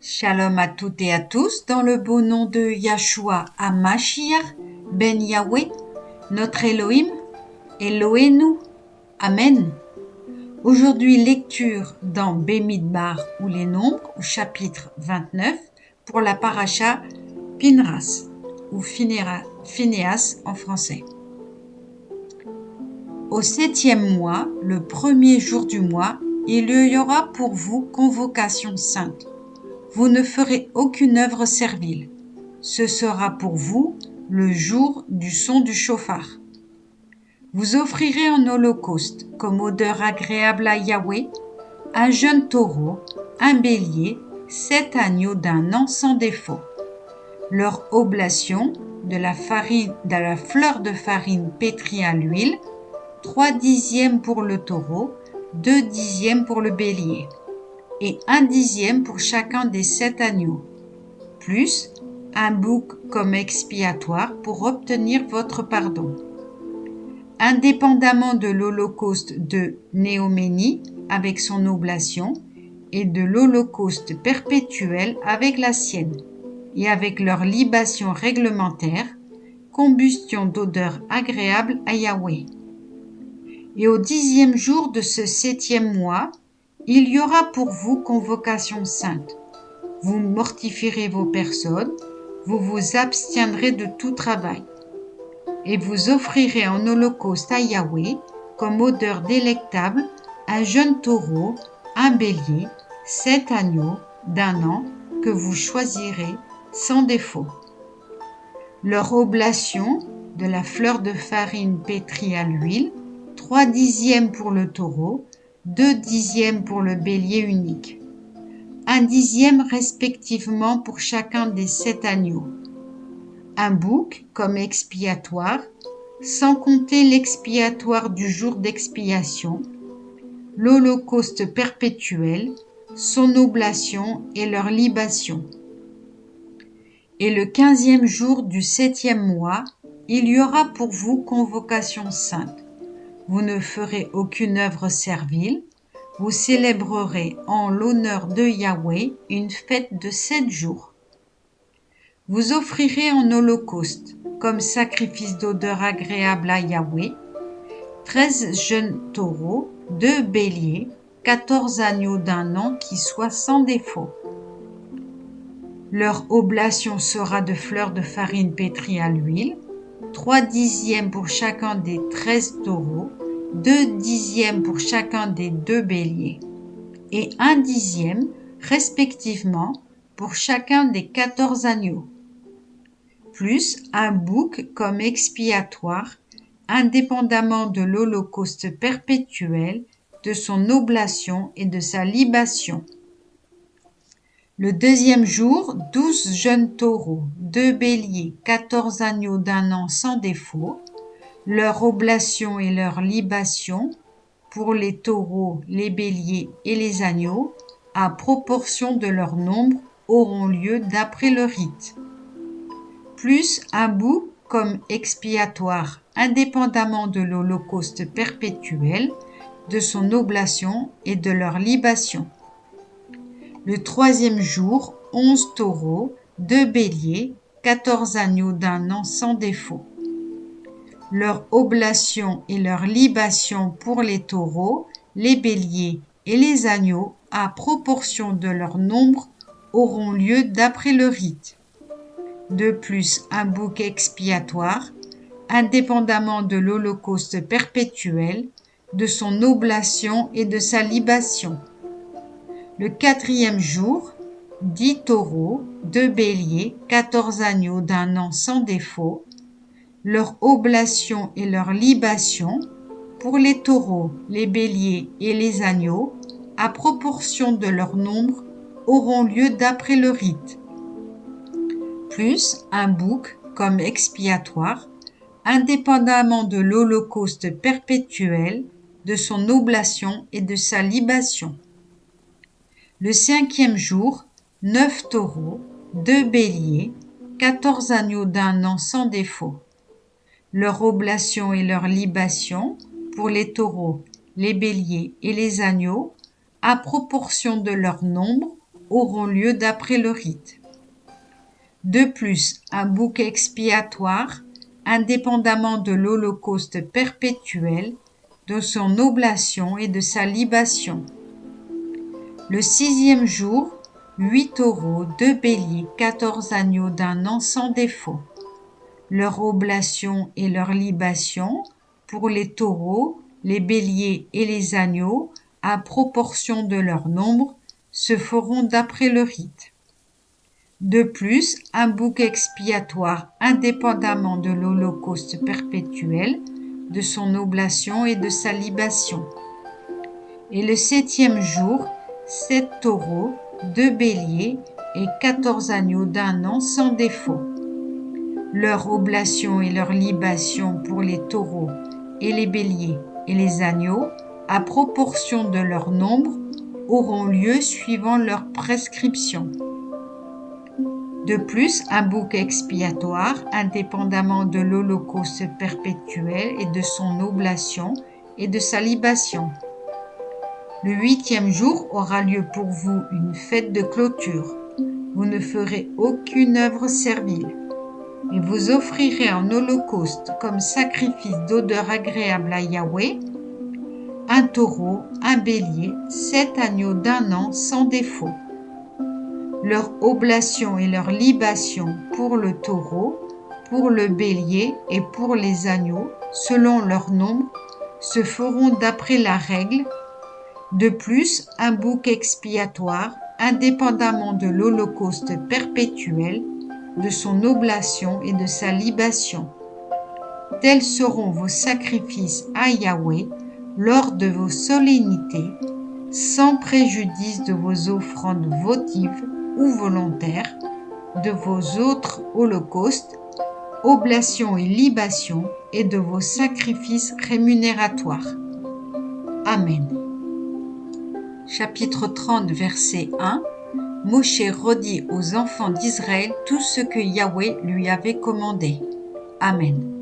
Shalom à toutes et à tous, dans le beau nom de Yahshua HaMashiach, Ben Yahweh, notre Elohim, Elohenu, Amen. Aujourd'hui, lecture dans Bemidbar ou les Nombres, au chapitre 29, pour la paracha Pinras, ou Phinéas en français. Au 7e mois, le premier jour du mois, il y aura pour vous convocation sainte. Vous ne ferez aucune œuvre servile. Ce sera pour vous le jour du son du chauffard. Vous offrirez en holocauste, comme odeur agréable à Yahweh, un jeune taureau, un bélier, 7 agneaux d'un an sans défaut. Leur oblation, de la fleur de farine pétrie à l'huile, 3/10 pour le taureau, 2/10 pour le bélier, et 1/10 pour chacun des 7 agneaux, plus un bouc comme expiatoire pour obtenir votre pardon. Indépendamment de l'holocauste de Néoménie avec son oblation et de l'holocauste perpétuel avec la sienne, et avec leur libation réglementaire, combustion d'odeur agréable à Yahweh. Et au 10e jour de ce 7e mois, il y aura pour vous convocation sainte. Vous mortifierez vos personnes, vous vous abstiendrez de tout travail, et vous offrirez en holocauste à Yahweh, comme odeur délectable, un jeune taureau, un bélier, 7 agneaux d'un an que vous choisirez sans défaut. Leur oblation, de la fleur de farine pétrie à l'huile, 3/10 pour le taureau, 2/10 pour le bélier unique. 1/10 respectivement pour chacun des 7 agneaux. Un bouc comme expiatoire, sans compter l'expiatoire du jour d'expiation, l'holocauste perpétuel, son oblation et leur libation. Et le 15e jour du 7e mois, il y aura pour vous convocation sainte. Vous ne ferez aucune œuvre servile. Vous célébrerez en l'honneur de Yahweh une fête de 7 jours. Vous offrirez en holocauste, comme sacrifice d'odeur agréable à Yahweh, 13 jeunes taureaux, 2 béliers, 14 agneaux d'un an qui soient sans défaut. Leur oblation sera de fleurs de farine pétrie à l'huile, 3/10 pour chacun des 13 taureaux, 2/10 pour chacun des 2 béliers, et 1/10 respectivement pour chacun des 14 agneaux, plus un bouc comme expiatoire, indépendamment de l'holocauste perpétuel, de son oblation et de sa libation. Le 2e jour, 12 jeunes taureaux, 2 béliers, 14 agneaux d'un an sans défaut, leur oblation et leur libation, pour les taureaux, les béliers et les agneaux, à proportion de leur nombre, auront lieu d'après le rite. Plus un bouc comme expiatoire, indépendamment de l'holocauste perpétuel, de son oblation et de leur libation. Le 3e jour, 11 taureaux, 2 béliers, 14 agneaux d'un an sans défaut. Leur oblation et leur libation pour les taureaux, les béliers et les agneaux, à proportion de leur nombre, auront lieu d'après le rite. De plus, un bouc expiatoire, indépendamment de l'holocauste perpétuel, de son oblation et de sa libation. Le 4e jour, 10 taureaux, 2 béliers, 14 agneaux d'un an sans défaut, leur oblation et leur libation, pour les taureaux, les béliers et les agneaux, à proportion de leur nombre, auront lieu d'après le rite. Plus un bouc comme expiatoire, indépendamment de l'holocauste perpétuel, de son oblation et de sa libation. Le 5e jour, 9 taureaux, 2 béliers, 14 agneaux d'un an sans défaut. Leur oblation et leur libation, pour les taureaux, les béliers et les agneaux, à proportion de leur nombre, auront lieu d'après le rite. De plus, un bouc expiatoire, indépendamment de l'holocauste perpétuel, de son oblation et de sa libation. Le 6e jour, 8 taureaux, 2 béliers, 14 agneaux d'un an sans défaut. Leur oblation et leur libation, pour les taureaux, les béliers et les agneaux, à proportion de leur nombre, se feront d'après le rite. De plus, un bouc expiatoire indépendamment de l'holocauste perpétuel, de son oblation et de sa libation. Et le 7e jour, 7 taureaux, 2 béliers et 14 agneaux d'un an sans défaut. Leur oblation et leur libation pour les taureaux et les béliers et les agneaux, à proportion de leur nombre, auront lieu suivant leur prescription. De plus, un bouc expiatoire, indépendamment de l'holocauste perpétuel et de son oblation et de sa libation. Le 8e jour aura lieu pour vous une fête de clôture. Vous ne ferez aucune œuvre servile. Et vous offrirez en holocauste comme sacrifice d'odeur agréable à Yahweh un taureau, un bélier, 7 agneaux d'un an sans défaut. Leur oblation et leur libation pour le taureau, pour le bélier et pour les agneaux, selon leur nombre, se feront d'après la règle. De plus, un bouc expiatoire, indépendamment de l'holocauste perpétuel, de son oblation et de sa libation. Tels seront vos sacrifices à Yahweh lors de vos solennités, sans préjudice de vos offrandes votives ou volontaires, de vos autres holocaustes, oblations et libations, et de vos sacrifices rémunérateurs. Amen. Chapitre 30, verset 1. Moshe redit aux enfants d'Israël tout ce que Yahweh lui avait commandé. Amen.